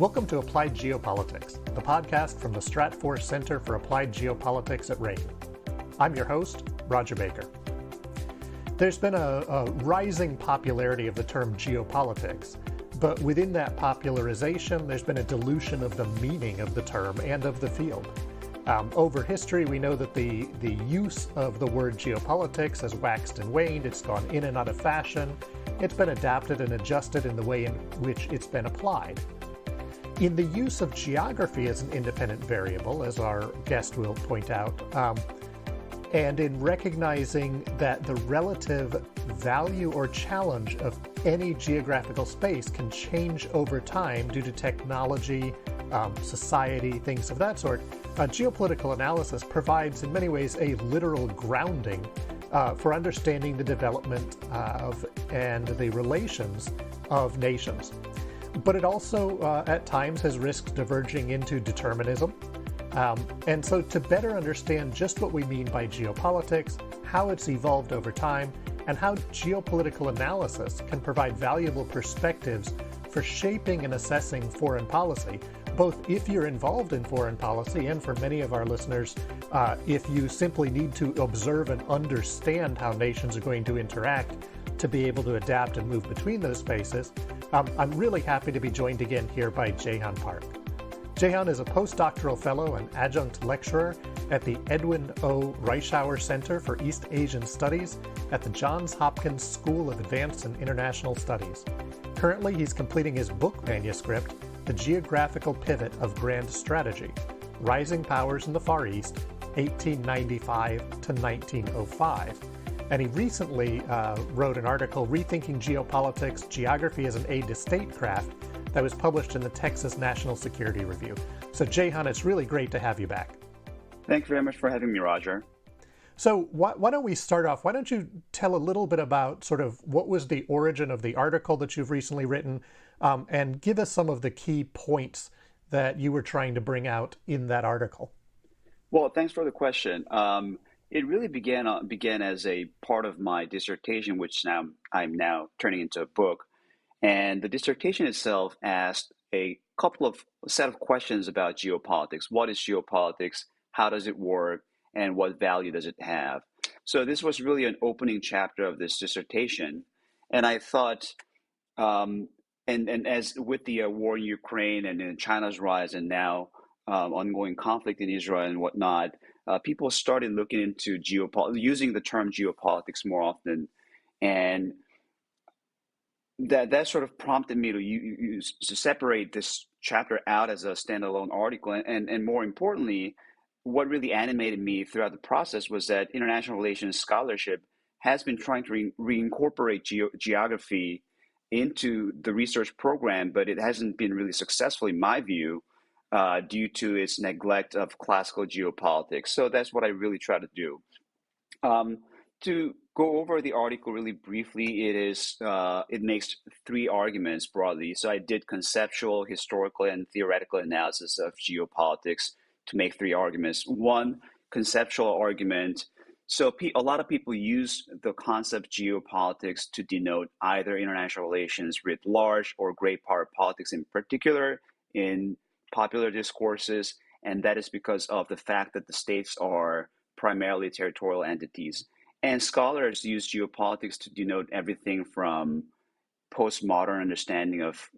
Welcome to Applied Geopolitics, the podcast from the Stratfor Center for Applied Geopolitics at RAIN. I'm your host, Rodger Baker. There's been a rising popularity of the term geopolitics, but within that popularization, there's been a dilution of the meaning of the term and of the field. Over history, we know that the use of the word geopolitics has waxed and waned. It's gone in and out of fashion. It's been adapted and adjusted in the way in which it's been applied. In the use of geography as an independent variable, as our guest will point out, and in recognizing that the relative value or challenge of any geographical space can change over time due to technology, society, things of that sort, geopolitical analysis provides in many ways a literal grounding for understanding the development of and the relations of nations. But it also at times has risked diverging into determinism. And so to better understand just what we mean by geopolitics, how it's evolved over time, and how geopolitical analysis can provide valuable perspectives for shaping and assessing foreign policy, both if you're involved in foreign policy and for many of our listeners, if you simply need to observe and understand how nations are going to interact to be able to adapt and move between those spaces. I'm really happy to be joined again here by Jaehan Park. Jaehan is a postdoctoral fellow and adjunct lecturer at the Edwin O. Reischauer Center for East Asian Studies at the Johns Hopkins School of Advanced and International Studies. Currently, he's completing his book manuscript, The Geographical Pivot of Grand Strategy, Rising Powers in the Far East, 1895 to 1905. And he recently wrote an article, Rethinking Geopolitics, Geography as an Aid to Statecraft, that was published in the Texas National Security Review. So Jaehan, it's really great to have you back. Thanks very much for having me, Rodger. So why don't we start off? Why don't you tell a little bit about sort of what was the origin of the article that you've recently written, and give us some of the key points that you were trying to bring out in that article. Well, thanks for the question. It really began as a part of my dissertation, which I'm now turning into a book. And the dissertation itself asked a set of questions about geopolitics. What is geopolitics? How does it work? And what value does it have? So this was really an opening chapter of this dissertation. And I thought, and as with the war in Ukraine and in China's rise and now ongoing conflict in Israel and whatnot, people started looking into using the term geopolitics more often. And that sort of prompted me to separate this chapter out as a standalone article. And more importantly, what really animated me throughout the process was that international relations scholarship has been trying to reincorporate geography into the research program, but it hasn't been really successful, in my view, due to its neglect of classical geopolitics. So that's what I really try to do. To go over the article really briefly, it makes three arguments broadly. So I did conceptual, historical, and theoretical analysis of geopolitics to make three arguments. One, conceptual argument. So a lot of people use the concept geopolitics to denote either international relations writ large or great power politics in particular in popular discourses, and that is because of the fact that the states are primarily territorial entities. And scholars use geopolitics to denote everything from postmodern understanding of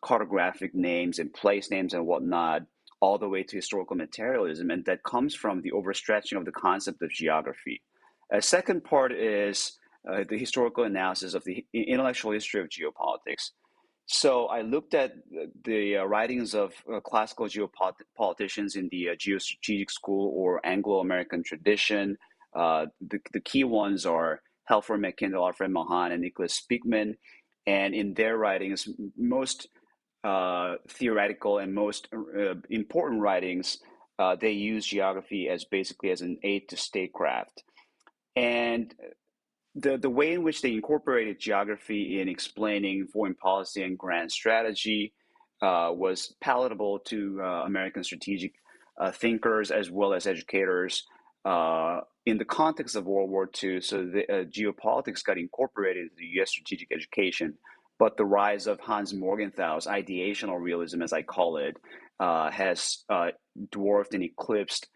cartographic names and place names and whatnot, all the way to historical materialism, and that comes from the overstretching of the concept of geography. A second part is the historical analysis of the intellectual history of geopolitics. So I looked at the writings of classical geopoliticians in the geostrategic school or anglo-american tradition. The key ones are Halford McKendall, Alfred Mahan, and Nicholas Speakman. And in their writings, most theoretical and most important writings, they use geography as basically as an aid to statecraft. And the way in which they incorporated geography in explaining foreign policy and grand strategy was palatable to American strategic thinkers as well as educators in the context of World War II. So the geopolitics got incorporated into the U.S. strategic education but the rise of Hans Morgenthal's ideational realism, as I call it, has dwarfed and eclipsed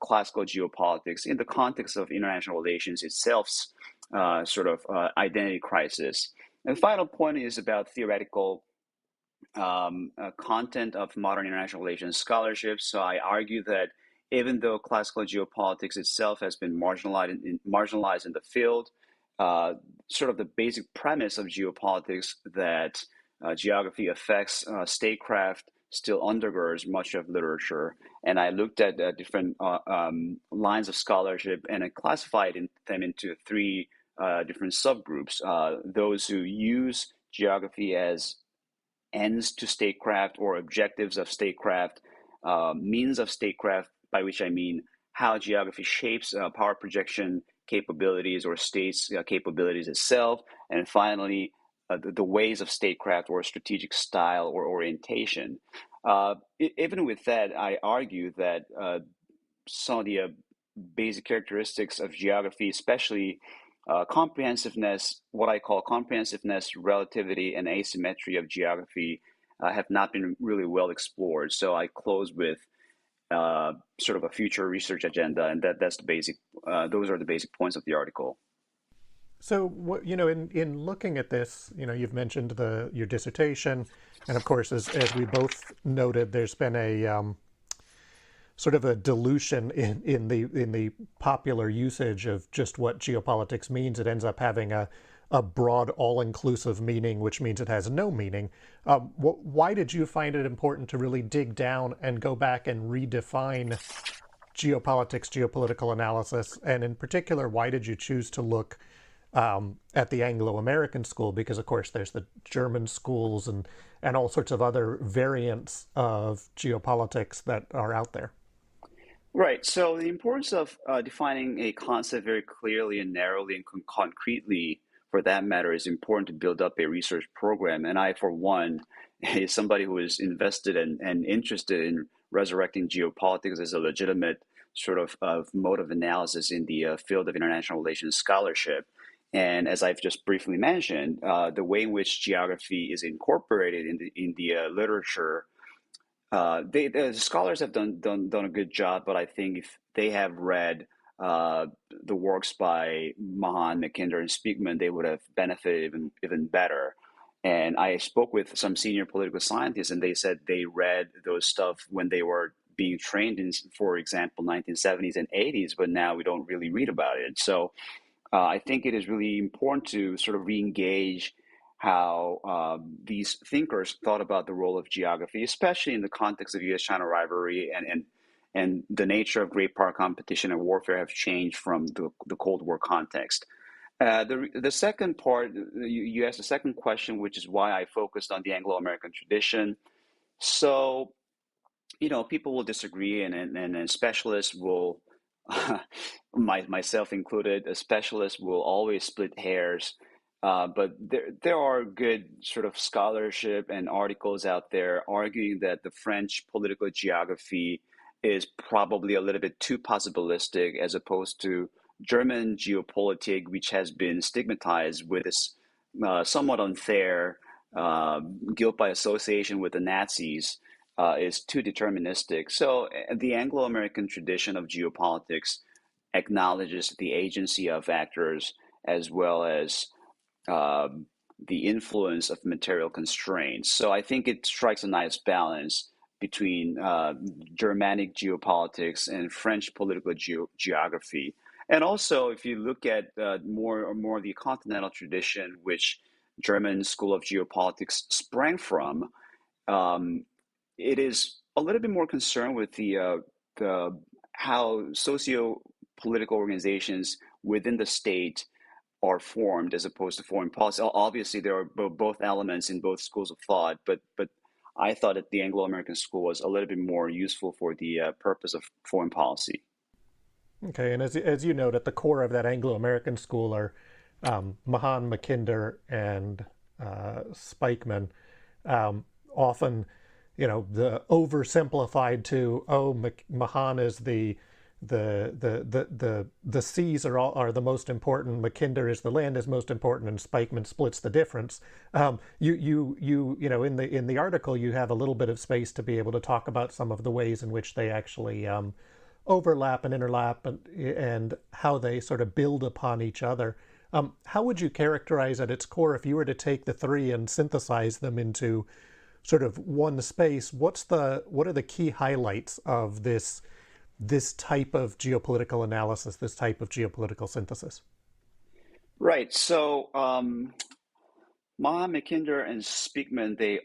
classical geopolitics in the context of international relations itself's identity crisis. And the final point is about theoretical content of modern international relations scholarship. So I argue that even though classical geopolitics itself has been marginalized in the field, sort of the basic premise of geopolitics that geography affects statecraft still undergirds much of literature. And I looked at different lines of scholarship, and I classified them into three different subgroups. Those who use geography as ends to statecraft or objectives of statecraft, means of statecraft, by which I mean how geography shapes power projection capabilities or states' capabilities itself, and finally, the ways of statecraft or strategic style or orientation. Even with that, I argue that some of the basic characteristics of geography, especially comprehensiveness, what I call comprehensiveness, relativity, and asymmetry of geography, have not been really well explored. So I close with sort of a future research agenda, and that's the basic. Those are the basic points of the article. So, what, in looking at this, you've mentioned your dissertation, and of course, as we both noted, there's been a sort of a dilution in the popular usage of just what geopolitics means. It ends up having a broad, all-inclusive meaning, which means it has no meaning. Why did you find it important to really dig down and go back and redefine geopolitics, geopolitical analysis, and in particular, why did you choose to look at the Anglo-American school? Because of course there's the German schools and all sorts of other variants of geopolitics that are out there. Right. So the importance of defining a concept very clearly and narrowly and concretely, for that matter, is important to build up a research program. And I, for one, is somebody who is invested and interested in resurrecting geopolitics as a legitimate sort of mode of analysis in the field of international relations scholarship. And as I've just briefly mentioned, the way in which geography is incorporated in the literature, the scholars have done a good job. But I think if they have read the works by Mahan, Mackinder, and Speakman, they would have benefited even better. And I spoke with some senior political scientists, and they said they read those stuff when they were being trained in, for example, 1970s and 80s, but now we don't really read about it. So I think it is really important to sort of re-engage how these thinkers thought about the role of geography, especially in the context of U.S.-China rivalry and the nature of great power competition and warfare have changed from the Cold War context. The second part, you asked the second question, which is why I focused on the Anglo-American tradition. So, people will disagree, and specialists will, myself included, a specialist will always split hairs. But there are good sort of scholarship and articles out there arguing that the French political geography is probably a little bit too possibilistic as opposed to German geopolitics, which has been stigmatized with this somewhat unfair guilt by association with the Nazis, is too deterministic. So the Anglo-American tradition of geopolitics acknowledges the agency of actors as well as the influence of material constraints. So I think it strikes a nice balance between Germanic geopolitics and French political geography. And also, if you look at more the continental tradition, which German school of geopolitics sprang from, it is a little bit more concerned with the how socio-political organizations within the state are formed as opposed to foreign policy. Obviously, there are both elements in both schools of thought, but I thought that the Anglo-American school was a little bit more useful for the purpose of foreign policy. Okay, and as you note, at the core of that Anglo-American school are Mahan, Mackinder, and Speakman. Often, the oversimplified to, Mahan is the the seas are the most important. Mackinder is the land is most important, and Spikeman splits the difference. In the article you have a little bit of space to be able to talk about some of the ways in which they actually overlap and interlap, and how they sort of build upon each other. How would you characterize at its core, if you were to take the three and synthesize them into sort of one space, what are the key highlights of this type of geopolitical analysis, this type of geopolitical synthesis? Right. So Mahan, Mackinder, and Speakman, they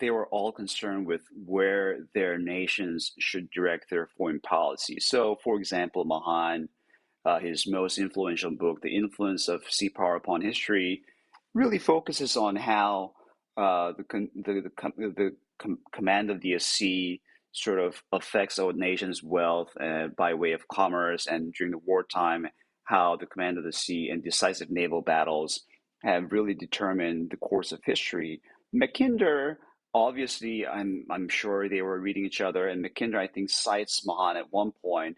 were all concerned with where their nations should direct their foreign policy. So, for example, Mahan, his most influential book, The Influence of Sea Power Upon History, really focuses on how command of the sea sort of affects a nation's wealth by way of commerce, and during the wartime, how the command of the sea and decisive naval battles have really determined the course of history. Mackinder, obviously, I'm sure they were reading each other, and Mackinder, I think, cites Mahan at one point,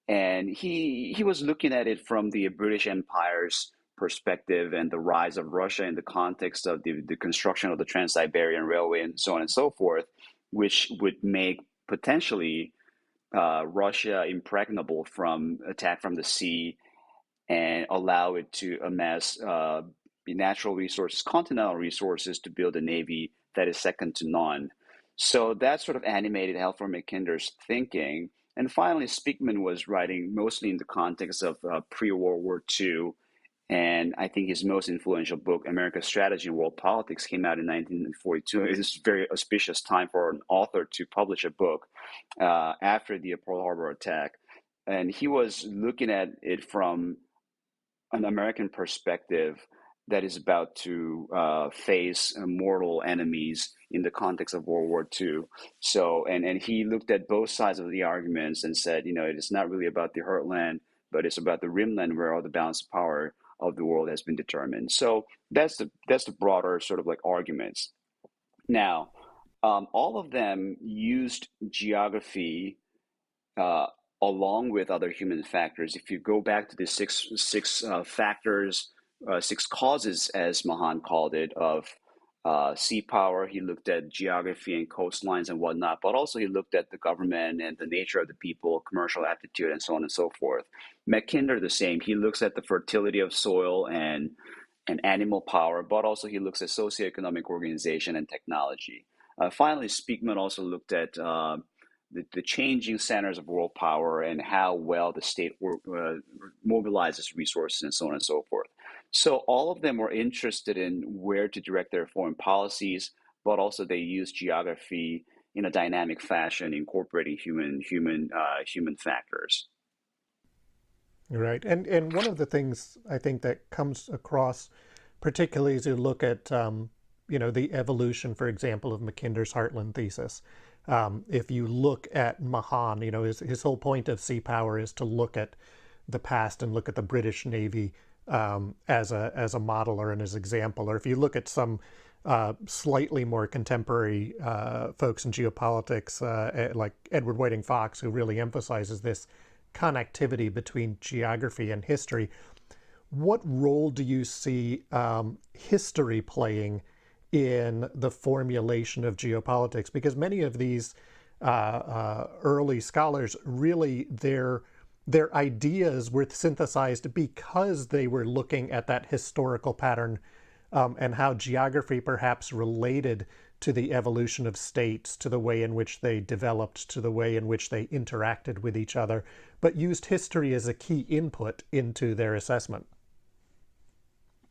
and he was looking at it from the British Empire's perspective and the rise of Russia in the context of the construction of the Trans-Siberian Railway and so on and so forth, which would make potentially Russia impregnable from attack from the sea and allow it to amass natural resources, continental resources, to build a navy that is second to none. So that sort of animated Halford Mackinder's thinking. And finally, Speakman was writing mostly in the context of pre-World War II. And I think his most influential book, America's Strategy in World Politics, came out in 1942. It is a very auspicious time for an author to publish a book after the Pearl Harbor attack. And he was looking at it from an American perspective that is about to face mortal enemies in the context of World War II. So, and he looked at both sides of the arguments and said, it is not really about the heartland, but it's about the rimland where all the balance of power of the world has been determined. So that's the broader sort of like arguments. Now, all of them used geography along with other human factors. If you go back to the six factors, six causes, as Mahan called it, of sea power, he looked at geography and coastlines and whatnot, but also he looked at the government and the nature of the people, commercial aptitude, and so on and so forth. Mackinder, the same. He looks at the fertility of soil and animal power, but also he looks at socioeconomic organization and technology. Finally, Speakman also looked at the changing centers of world power and how well the state mobilizes resources and so on and so forth. So all of them were interested in where to direct their foreign policies, but also they use geography in a dynamic fashion, incorporating human factors. Right, and one of the things I think that comes across, particularly as you look at the evolution, for example, of Mackinder's Heartland thesis. If you look at Mahan, his whole point of sea power is to look at the past and look at the British Navy as a model or as an example. Or if you look at some slightly more contemporary folks in geopolitics, like Edward Whiting Fox, who really emphasizes this connectivity between geography and history. What role do you see history playing in the formulation of geopolitics? Because many of these early scholars, really their ideas were synthesized because they were looking at that historical pattern and how geography perhaps related to the evolution of states, to the way in which they developed, to the way in which they interacted with each other, but used history as a key input into their assessment.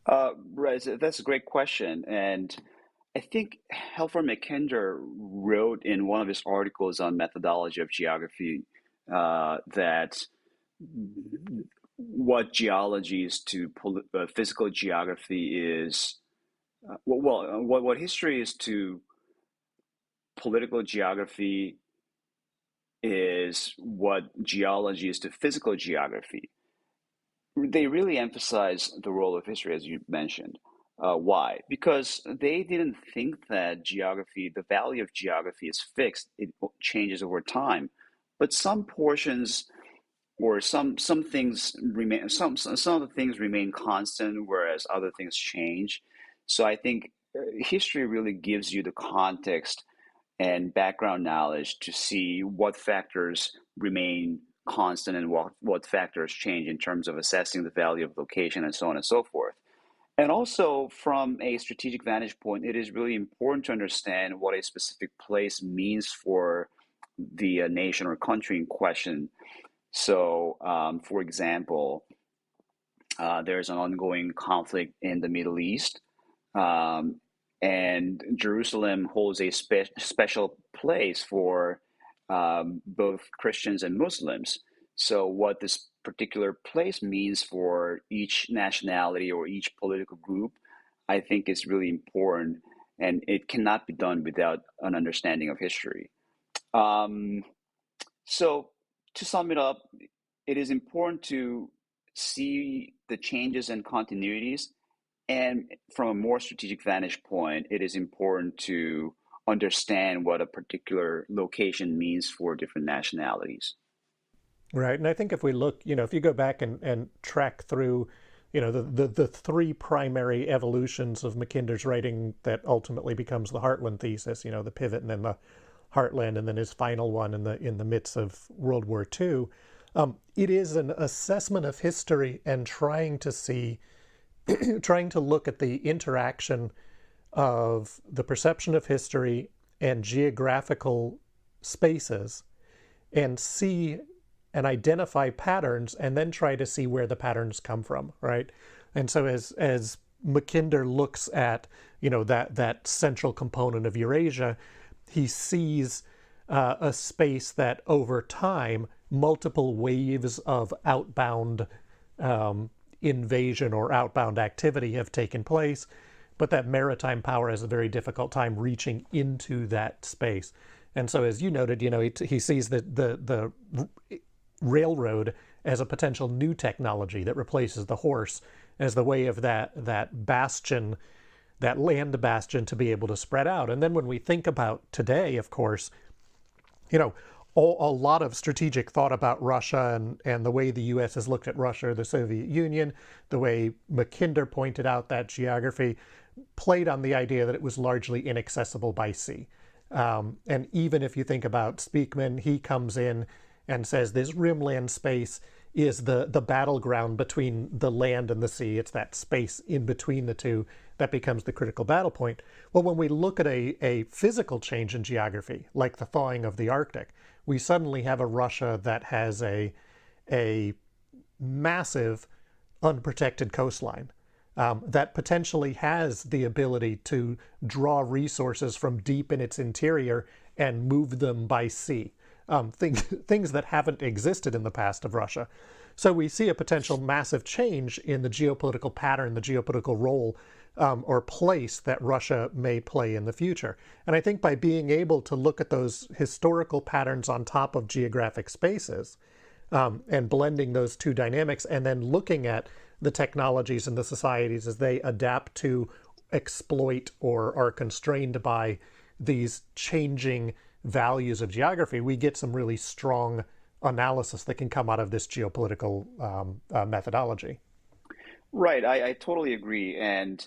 Right, so that's a great question. And I think Halford Mackinder wrote in one of his articles on methodology of geography that what geology is to physical geography is, what history is to political geography is what geology is to physical geography. They really emphasize the role of history, as you mentioned. Why? Because they didn't think that geography, the value of geography is fixed. It changes over time. But some portions or some things remain, some of the things remain constant, whereas other things change. So I think history really gives you the context and background knowledge to see what factors remain constant and what factors change in terms of assessing the value of location and so on and so forth. And also, from a strategic vantage point, it is really important to understand what a specific place means for the nation or country in question. So, for example, there's an ongoing conflict in the Middle East, um, and Jerusalem holds a special place for both Christians and Muslims. So, what this particular place means for each nationality or each political group, I think is really important, and it cannot be done without an understanding of history. Um, so, to sum it up, it is important to see the changes and continuities. And from a more strategic vantage point, it is important to understand what a particular location means for different nationalities. Right. And I think if we look, if you go back and track through, the three primary evolutions of Mackinder's writing that ultimately becomes the Heartland thesis, the pivot and then the Heartland and then his final one in the midst of World War II, it is an assessment of history and trying to see, trying to look at the interaction of the perception of history and geographical spaces and see and identify patterns and then try to see where the patterns come from, right? And so as Mackinder looks at, that central component of Eurasia, he sees a space that over time, multiple waves of outbound invasion or outbound activity have taken place, but that maritime power has a very difficult time reaching into that space. And so, as you noted, he sees the railroad as a potential new technology that replaces the horse as the way of that bastion, that land bastion, to be able to spread out. And then when we think about today, of course, a lot of strategic thought about Russia and the way the U.S. has looked at Russia, the Soviet Union, the way Mackinder pointed out that geography played on the idea that it was largely inaccessible by sea. And even if you think about Speakman, he comes in and says this rimland space is the battleground between the land and the sea. It's that space in between the two that becomes the critical battle point. Well, when we look at a physical change in geography, like the thawing of the Arctic, we suddenly have a Russia that has a massive unprotected coastline that potentially has the ability to draw resources from deep in its interior and move them by sea. Things that haven't existed in the past of Russia. So we see a potential massive change in the geopolitical pattern, the geopolitical role or place that Russia may play in the future. And I think by being able to look at those historical patterns on top of geographic spaces and blending those two dynamics and then looking at the technologies and the societies as they adapt to exploit or are constrained by these changing values of geography, we get some really strong analysis that can come out of this geopolitical methodology. Right, I totally agree. And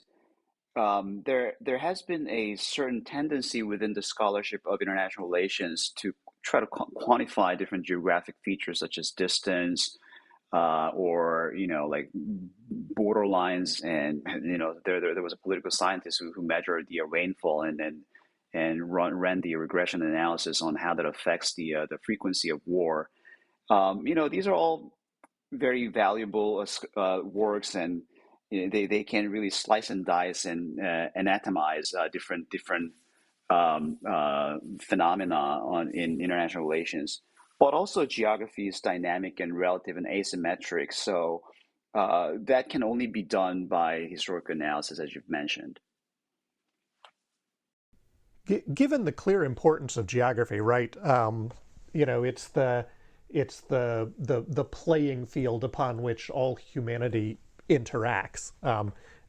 there has been a certain tendency within the scholarship of international relations to try to quantify different geographic features such as distance, or like border lines, and there was a political scientist who measured the rainfall and ran the regression analysis on how that affects the frequency of war. These are all very valuable works, and they can really slice and dice and anatomize different phenomena in international relations. But also geography is dynamic and relative and asymmetric, so that can only be done by historical analysis, as you've mentioned. Given the clear importance of geography, right? It's the playing field upon which all humanity interacts.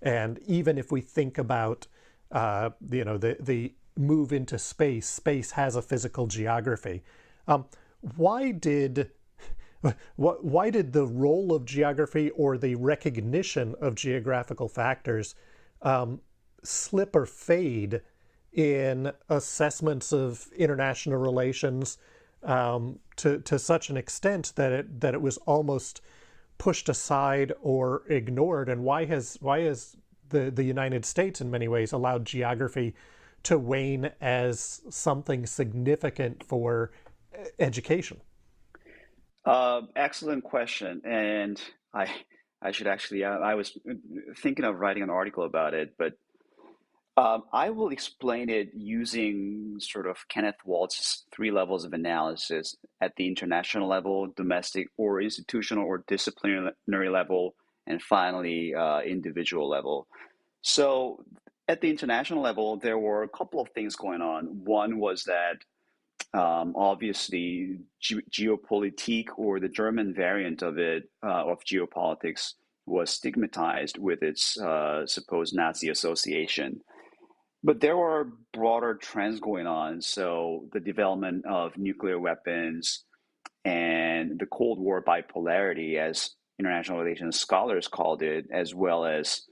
And even if we think about the move into space, space has a physical geography. Why did why did the role of geography or the recognition of geographical factors slip or fade in assessments of international relations to such an extent that it was almost pushed aside or ignored? And why has the United States in many ways allowed geography to wane as something significant for education? Excellent question, and I I should actually I was thinking of writing an article about it, but I will explain it using sort of Kenneth Waltz's three levels of analysis at the international level, domestic or institutional or disciplinary level, and finally individual level. So at the international level, there were a couple of things going on. One was that obviously geopolitique, or the German variant of it, of geopolitics, was stigmatized with its supposed Nazi association. But there were broader trends going on. So the development of nuclear weapons and the Cold War bipolarity, as international relations scholars called it, as well as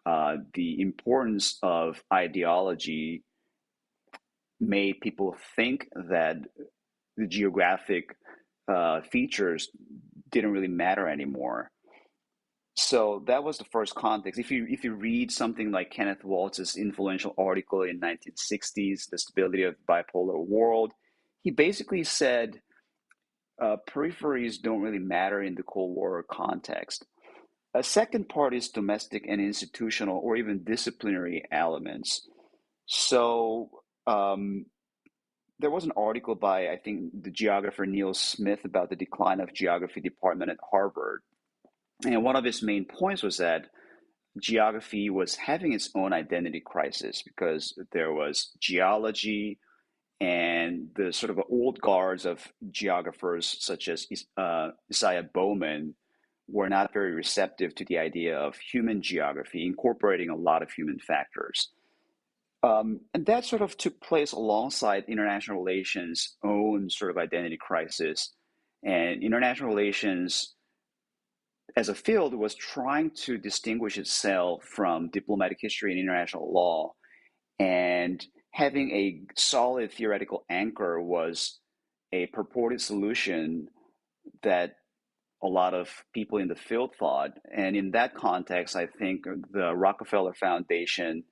the importance of ideology, made people think that the geographic features didn't really matter anymore. So that was the first context. If you read something like Kenneth Waltz's influential article in 1960s, The Stability of the Bipolar World, he basically said peripheries don't really matter in the Cold War context. A second part is domestic and institutional or even disciplinary elements. So there was an article by, I think, the geographer Neil Smith about the decline of geography department at Harvard. And one of his main points was that geography was having its own identity crisis because there was geology, and the sort of old guards of geographers, such as Isaiah Bowman, were not very receptive to the idea of human geography, incorporating a lot of human factors. And that sort of took place alongside international relations' own sort of identity crisis. And international relations as a field was trying to distinguish itself from diplomatic history and international law. And having a solid theoretical anchor was a purported solution that a lot of people in the field thought. And in that context, I think the Rockefeller Foundation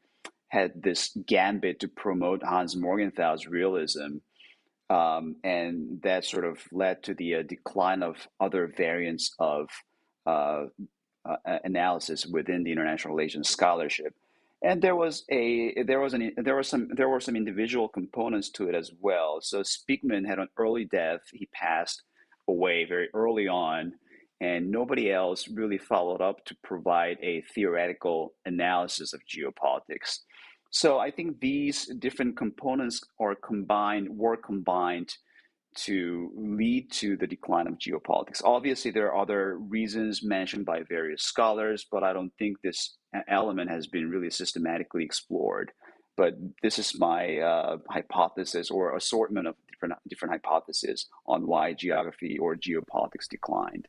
had this gambit to promote Hans Morgenthal's realism. And that sort of led to the decline of other variants of uh, analysis within the international relations scholarship. And there were some individual components to it as well. So Speakman had an early death. He passed away very early on, and nobody else really followed up to provide a theoretical analysis of geopolitics. So I think these different components were combined to lead to the decline of geopolitics. Obviously, there are other reasons mentioned by various scholars, but I don't think this element has been really systematically explored. But this is my hypothesis, or assortment of different hypotheses on why geography or geopolitics declined.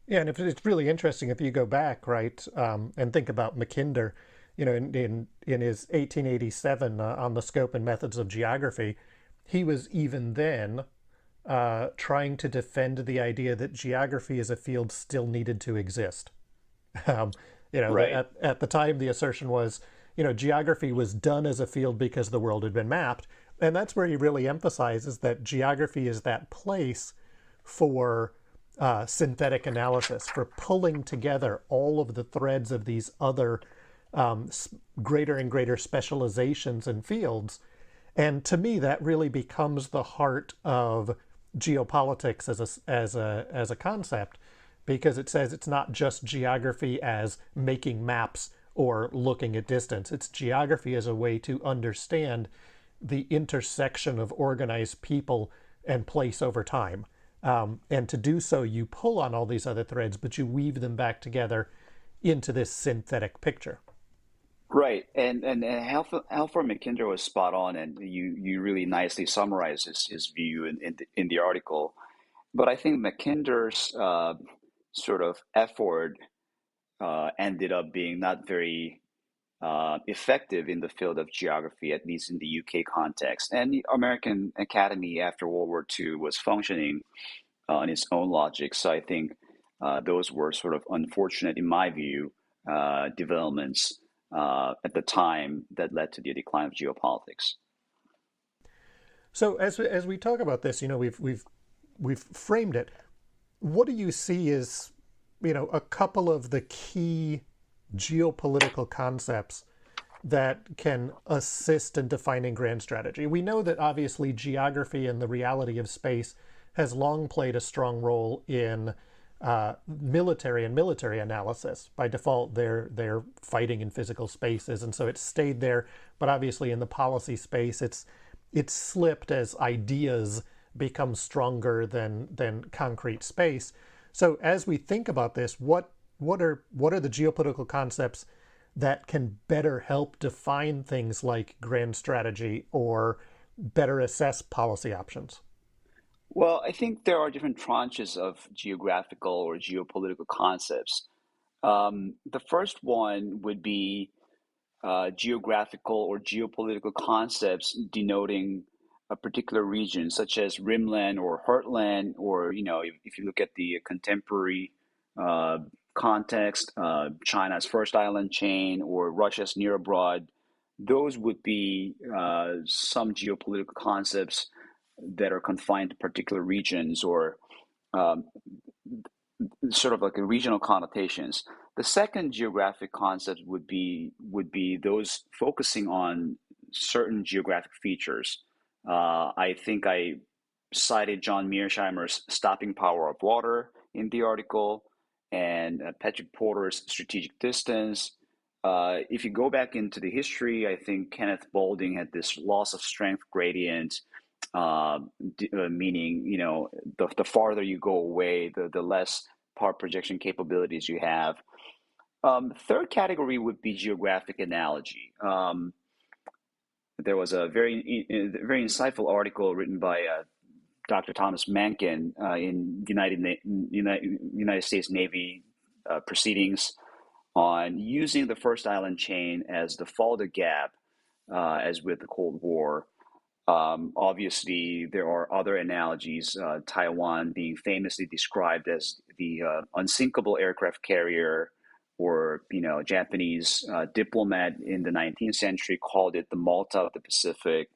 Yeah, and if it's really interesting if you go back, right, and think about Mackinder, in his 1887 on the scope and methods of geography, he was even then trying to defend the idea that geography as a field still needed to exist. Um, Right. at the time, the assertion was, geography was done as a field because the world had been mapped. And that's where he really emphasizes that geography is that place for synthetic analysis, for pulling together all of the threads of these other greater and greater specializations and fields. And to me, that really becomes the heart of geopolitics as a concept, because it says it's not just geography as making maps or looking at distance. It's geography as a way to understand the intersection of organized people and place over time. And to do so, you pull on all these other threads, but you weave them back together into this synthetic picture. Right, and Halford Mackinder was spot on, and you really nicely summarized his view in the article. But I think Mackinder's sort of effort ended up being not very effective in the field of geography, at least in the UK context. And the American Academy after World War II was functioning on its own logic. So I think those were sort of unfortunate, in my view, developments at the time that led to the decline of geopolitics. So as we talk about this, we've framed it. What do you see as, a couple of the key geopolitical concepts that can assist in defining grand strategy? We know that obviously geography and the reality of space has long played a strong role in military and military analysis. By default, they're fighting in physical spaces, and so it's stayed there. But obviously, in the policy space, it's slipped as ideas become stronger than concrete space. So as we think about this, what are the geopolitical concepts that can better help define things like grand strategy or better assess policy options? Well, I think there are different tranches of geographical or geopolitical concepts. The first one would be geographical or geopolitical concepts denoting a particular region, such as rimland or heartland, or if you look at the contemporary uh, context, China's first island chain or Russia's near abroad, those would be some geopolitical concepts that are confined to particular regions or um, sort of like a regional connotations. The second geographic concept would be those focusing on certain geographic features. I think I cited John Mearsheimer's Stopping Power of Water in the article, and Patrick Porter's Strategic Distance. If you go back into the history, I think Kenneth Boulding had this loss of strength gradient, uh, meaning the farther you go away, the less power projection capabilities you have. Third category would be geographic analogy. There was a very insightful article written by Dr. Thomas Mankin in United States Navy proceedings on using the first island chain as the Fulda Gap, as with the Cold War. Obviously, there are other analogies, Taiwan being famously described as the unsinkable aircraft carrier, or, Japanese diplomat in the 19th century called it the Malta of the Pacific.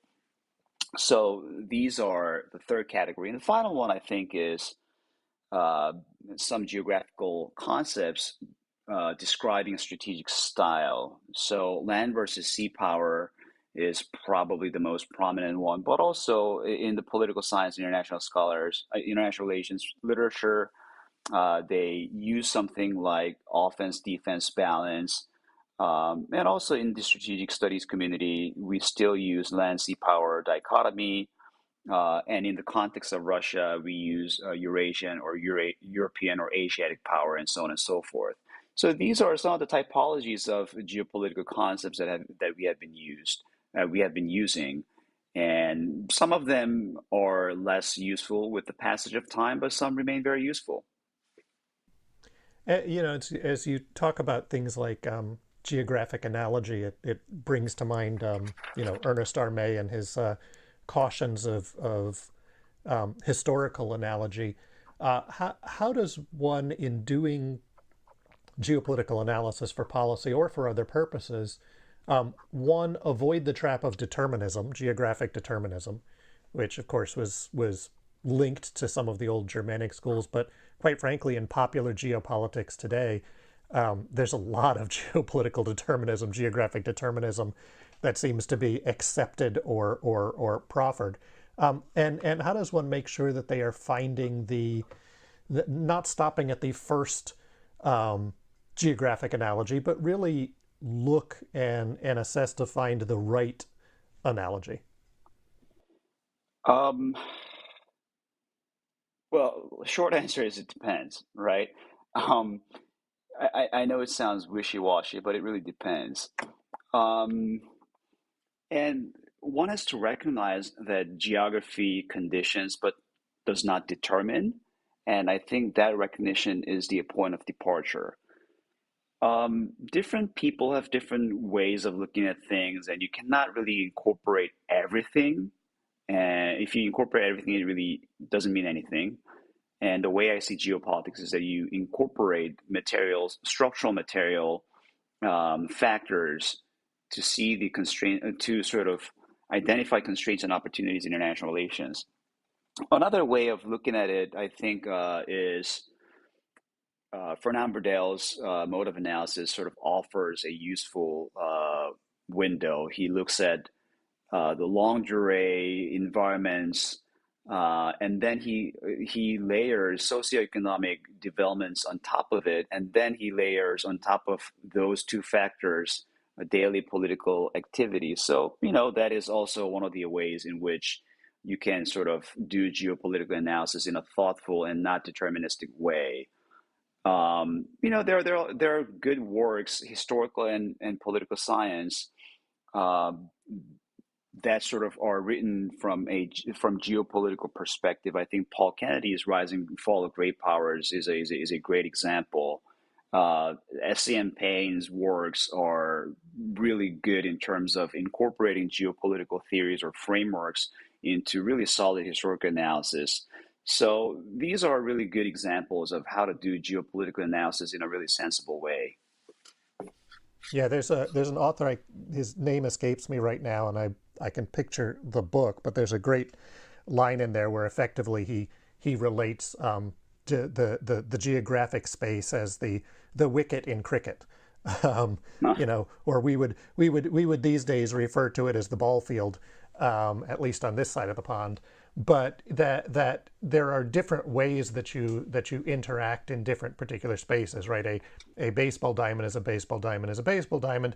So these are the third category. And the final one, I think, is uh, some geographical concepts describing a strategic style. So land versus sea power is probably the most prominent one, but also in the political science, international scholars, international relations literature, they use something like offense defense balance. And also in the strategic studies community, we still use land sea power dichotomy. And in the context of Russia, we use Eurasian or European or Asiatic power, and so on and so forth. So these are some of the typologies of geopolitical concepts that we have been using, and some of them are less useful with the passage of time, but some remain very useful. As you talk about things like geographic analogy, it brings to mind, Ernest R. May and his cautions of historical analogy. How does one, in doing geopolitical analysis for policy or for other purposes, one, avoid the trap of determinism, geographic determinism, which of course was linked to some of the old Germanic schools, but quite frankly, in popular geopolitics today, there's a lot of geopolitical determinism, geographic determinism, that seems to be accepted or proffered. And how does one make sure that they are finding the not stopping at the first geographic analogy, but really look and assess to find the right analogy? Um, well, short answer is it depends, right? Um, I know it sounds wishy-washy, but it really depends. Um, and one has to recognize that geography conditions, but does not determine. And I think that recognition is the point of departure. Different people have different ways of looking at things, and you cannot really incorporate everything. And if you incorporate everything, it really doesn't mean anything. And the way I see geopolitics is that you incorporate materials, structural material factors to see the constraint, to sort of identify constraints and opportunities in international relations. Another way of looking at it, I think, is Fernand Braudel's mode of analysis sort of offers a useful window. He looks at the longue durée environments, and then he layers socioeconomic developments on top of it, and then he layers on top of those two factors daily political activity. So, that is also one of the ways in which you can sort of do geopolitical analysis in a thoughtful and not deterministic way. There are good works, historical and political science, uh, that sort of are written from geopolitical perspective. I think Paul Kennedy's Rise and Fall of Great Powers is a great example. SCM Payne's works are really good in terms of incorporating geopolitical theories or frameworks into really solid historical analysis. So these are really good examples of how to do geopolitical analysis in a really sensible way. Yeah, there's an author. His name escapes me right now, and I can picture the book. But there's a great line in there where effectively he relates to the geographic space as the wicket in cricket. Or we would these days refer to it as the ball field, at least on this side of the pond. But that there are different ways that you interact in different particular spaces, right? A baseball diamond is a baseball diamond is a baseball diamond,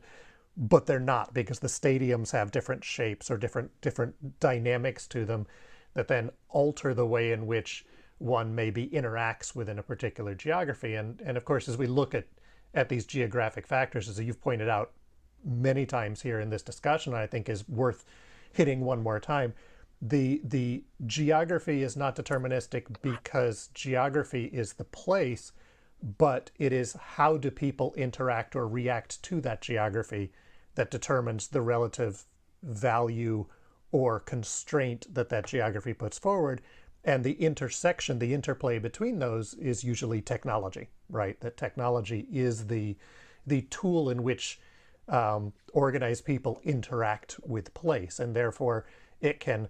but they're not, because the stadiums have different shapes or different dynamics to them that then alter the way in which one maybe interacts within a particular geography. And of course, as we look at these geographic factors, as you've pointed out many times here in this discussion, I think is worth hitting one more time. The geography is not deterministic because geography is the place, but it is how do people interact or react to that geography that determines the relative value or constraint that geography puts forward. And the intersection, the interplay between those is usually technology, right? That technology is the tool in which organized people interact with place, and therefore it can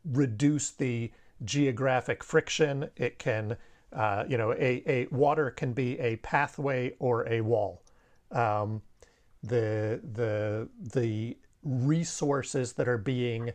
reduce the geographic friction. It can, a water can be a pathway or a wall. The resources that are being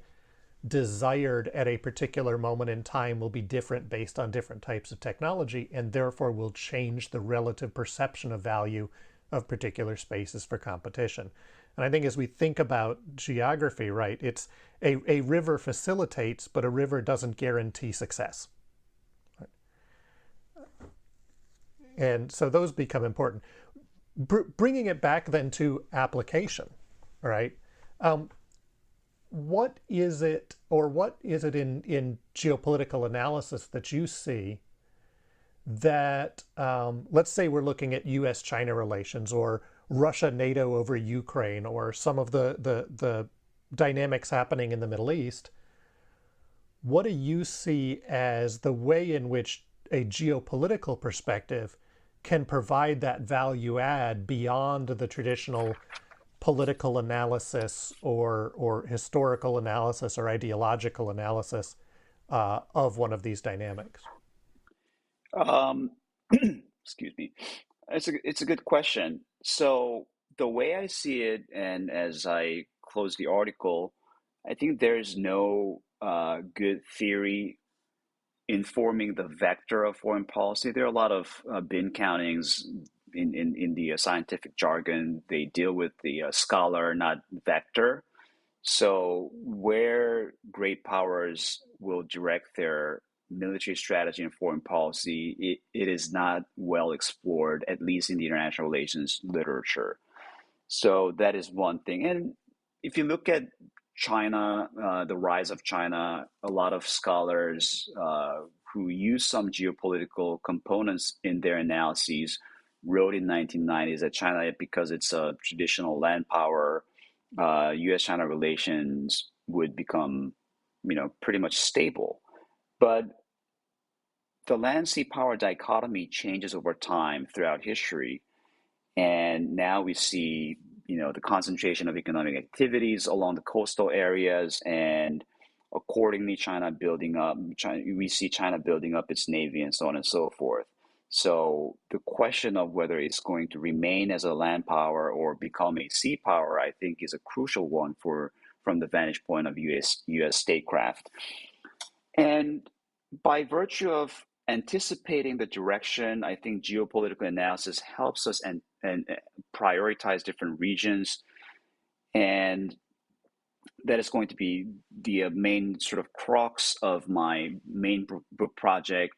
desired at a particular moment in time will be different based on different types of technology, and therefore will change the relative perception of value of particular spaces for competition. And I think as we think about geography, right, it's a river facilitates, but a river doesn't guarantee success. Right? And so those become important. Bringing it back then to application, right? What is it in geopolitical analysis that you see that, let's say we're looking at U.S.-China relations, or Russia-NATO over Ukraine, or some of the dynamics happening in the Middle East, what do you see as the way in which a geopolitical perspective can provide that value add beyond the traditional political analysis or historical analysis or ideological analysis of one of these dynamics? Um, excuse me. It's a good question. So the way I see it, and as I close the article, I think there's no good theory informing the vector of foreign policy. There are a lot of bin countings in the scientific jargon. They deal with the scholar, not vector. So where great powers will direct their military strategy and foreign policy, it is not well explored, at least in the international relations literature. So that is one thing. And if you look at China, the rise of China, a lot of scholars who used some geopolitical components in their analyses, wrote in 1990s that China, because it's a traditional land power, U.S.-China relations would become, pretty much stable. But the land-sea power dichotomy changes over time throughout history, and now we see, the concentration of economic activities along the coastal areas, and accordingly, we see China building up its navy and so on and so forth. So the question of whether it's going to remain as a land power or become a sea power, I think, is a crucial one from the vantage point of U.S. statecraft. And by virtue of anticipating the direction, I think geopolitical analysis helps us and prioritize different regions, and that is going to be the main sort of crux of my main book project.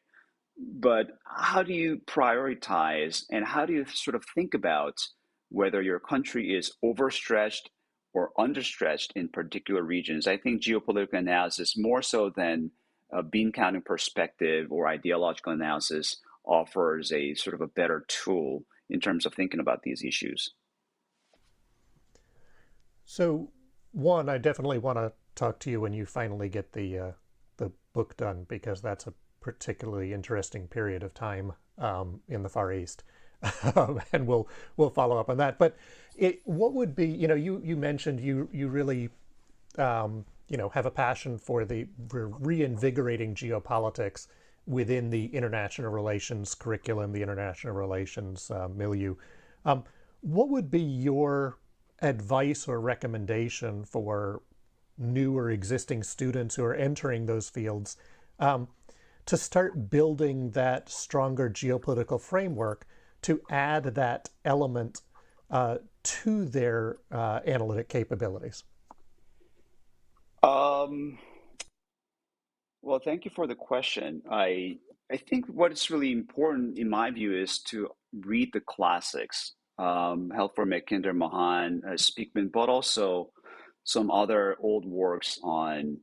But how do you prioritize, and how do you sort of think about whether your country is overstretched or understretched in particular regions? I think geopolitical analysis, more so than a bean counting perspective or ideological analysis, offers a sort of a better tool in terms of thinking about these issues. So, one, I definitely want to talk to you when you finally get the book done, because that's a particularly interesting period of time in the Far East, and we'll follow up on that. But what would be, you mentioned you really have a passion for reinvigorating geopolitics within the international relations curriculum, the international relations milieu. What would be your advice or recommendation for new or existing students who are entering those fields to start building that stronger geopolitical framework to add that element to their analytic capabilities? Well, thank you for the question. I think what's really important in my view is to read the classics, Helfer, Mackinder, Mahan, Speakman, but also some other old works on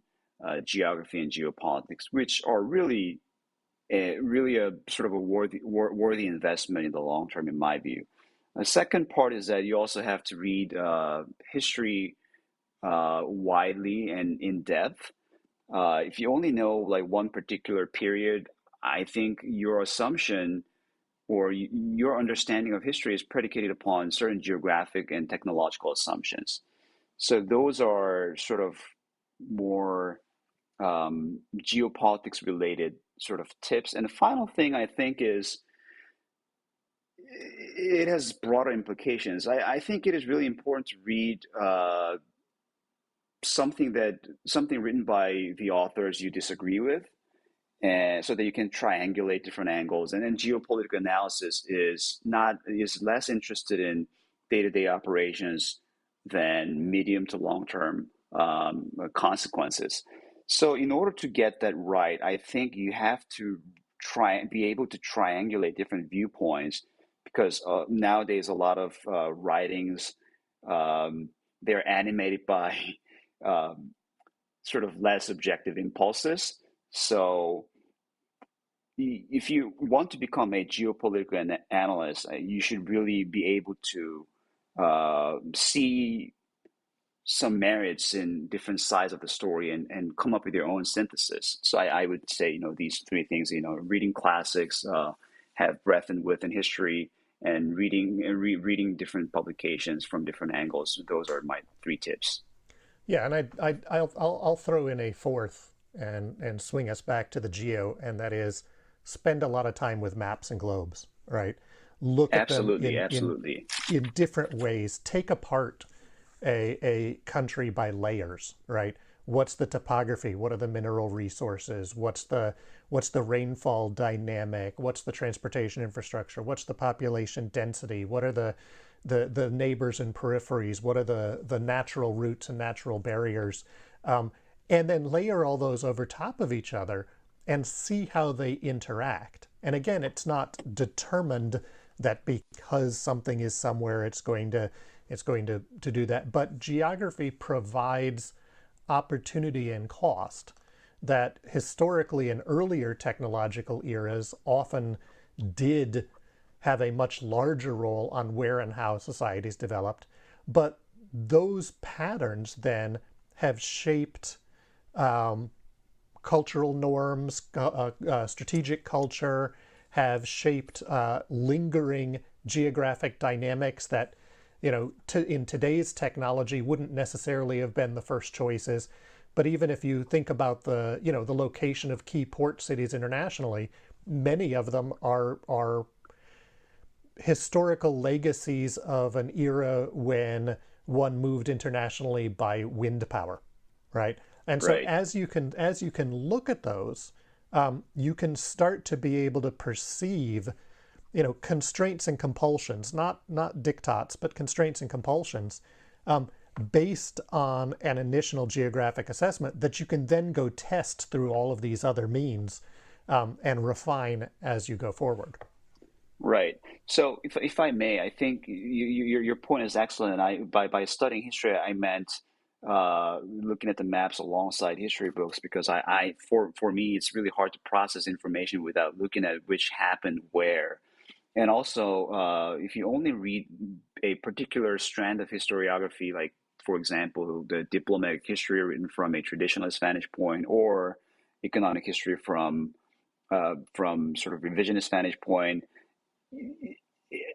geography and geopolitics, which are really a sort of a worthy investment in the long term, in my view. The second part is that you also have to read history widely and in depth. If you only know like one particular period, I think your assumption or your understanding of history is predicated upon certain geographic and technological assumptions. So those are sort of more geopolitics related sort of tips. And the final thing I think is it has broader implications. I think it is really important to read something written by the authors you disagree with, and so that you can triangulate different angles. And then geopolitical analysis is less interested in day-to-day operations than medium to long-term consequences. So in order to get that right, I think you have to be able to triangulate different viewpoints, because nowadays a lot of writings, they're animated by sort of less objective impulses. So if you want to become a geopolitical analyst, you should really be able to see some merits in different sides of the story and come up with your own synthesis. So I would say, these three things, reading classics, have breadth and width in history, and reading different publications from different angles. Those are my three tips. Yeah, and I'll throw in a fourth and swing us back to the geo, and that is spend a lot of time with maps and globes, right? Look at them in different ways. Take apart a country by layers, right? What's the topography? What are the mineral resources? What's the rainfall dynamic? What's the transportation infrastructure? What's the population density? What are the neighbors and peripheries? What are the natural routes and natural barriers? And then layer all those over top of each other and see how they interact. And again, it's not determined that because something is somewhere, it's going to do that. But geography provides opportunity and cost that historically in earlier technological eras often did have a much larger role on where and how societies developed. But those patterns then have shaped cultural norms, strategic culture, have shaped lingering geographic dynamics that, in today's technology wouldn't necessarily have been the first choices. But even if you think about the location of key port cities internationally, many of them are historical legacies of an era when one moved internationally by wind power, right? And so Right. as you can look at those, you can start to be able to perceive, constraints and compulsions, not diktats, but constraints and compulsions, based on an initial geographic assessment that you can then go test through all of these other means and refine as you go forward. Right. So, if I may, I think your point is excellent. By studying history, I meant looking at the maps alongside history books, because for me, it's really hard to process information without looking at which happened where. And also, if you only read a particular strand of historiography, like, for example, the diplomatic history written from a traditionalist vantage point, or economic history from sort of revisionist vantage point,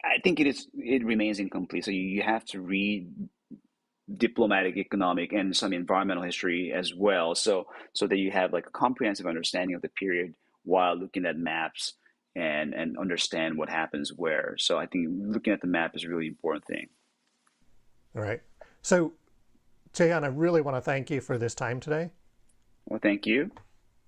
I think it remains incomplete. So you have to read diplomatic, economic, and some environmental history as well, so that you have like a comprehensive understanding of the period while looking at maps and understand what happens where. So I think looking at the map is a really important thing. All right. So, Jaehan, I really want to thank you for this time today. Well, thank you.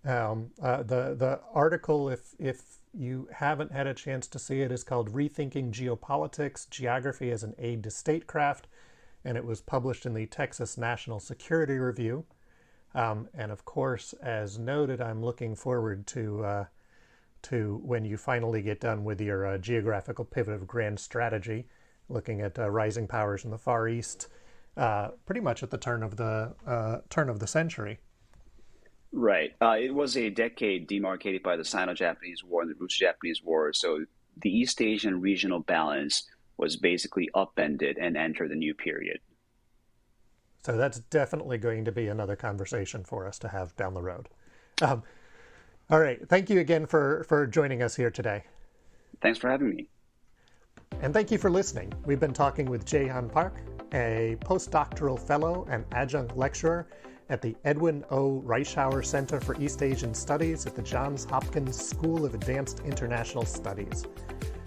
The article, if you haven't had a chance to see it, is called Rethinking Geopolitics, Geography as an Aid to Statecraft, and it was published in the Texas National Security Review. And of course, as noted, I'm looking forward to when you finally get done with your geographical pivot of grand strategy, looking at rising powers in the Far East, pretty much at the turn of the century. Right. It was a decade demarcated by the Sino-Japanese War and the Russo-Japanese War. So the East Asian regional balance was basically upended and entered a new period. So that's definitely going to be another conversation for us to have down the road. All right. Thank you again for joining us here today. Thanks for having me. And thank you for listening. We've been talking with Jaehan Park, a postdoctoral fellow and adjunct lecturer at the Edwin O. Reischauer Center for East Asian Studies at the Johns Hopkins School of Advanced International Studies.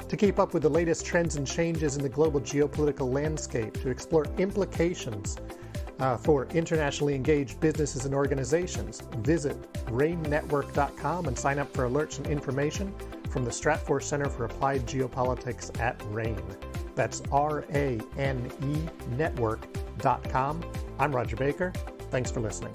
To keep up with the latest trends and changes in the global geopolitical landscape, to explore implications for internationally engaged businesses and organizations, visit RAINnetwork.com and sign up for alerts and information from the Stratfor Center for Applied Geopolitics at RAIN. That's RANE network.com. I'm Rodger Baker. Thanks for listening.